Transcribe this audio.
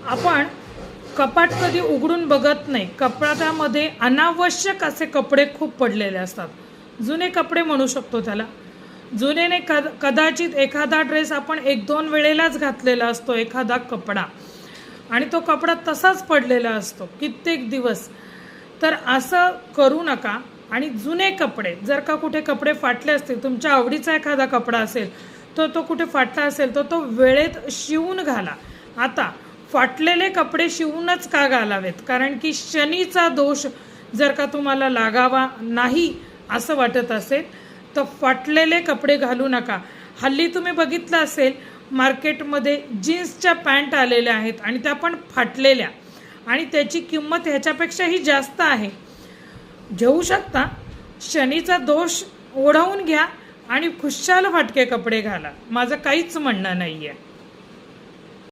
आपण कपाट कधी उघडून बघत नाही. कपाटामध्ये अनावश्यक असे कपडे खूप पडलेले असतात. जुने कपडे म्हणू शकतो त्याला. जुनेने कदाचित एखादा ड्रेस आपण 1-2 वेळेलाच घातलेला असतो, एखादा कपडा, आणि तो कपडा तसाच पडलेला असतो कित्येक दिवस. तर असं करू नका. आणि जुने कपडे, जर का कुठे कपडे फाटले असतील, तुमच्या आवडीचा एखादा कपडा असेल, तो कुठे फाटला असेल तर तो वेळेत शिवून घाला. आता फाटलेले कपडे शिवूनच का घालावेत? कारण की शनीचा दोष जर का तुम्हाला लागावा नाही असं वाटत असेल तर फाटलेले कपडे घालू नका. हल्ली तुम्ही बघितलं असेल मार्केटमध्ये जीन्सच्या पॅन्ट आलेल्या आहेत आणि त्या पण फाटलेल्या, आणि त्याची किंमत ह्याच्यापेक्षाही जास्त आहे. घेऊ शकता, शनीचा दोष ओढवून घ्या आणि खुशाल फाटके कपडे घाला. माझं काहीच म्हणणं नाही आहे.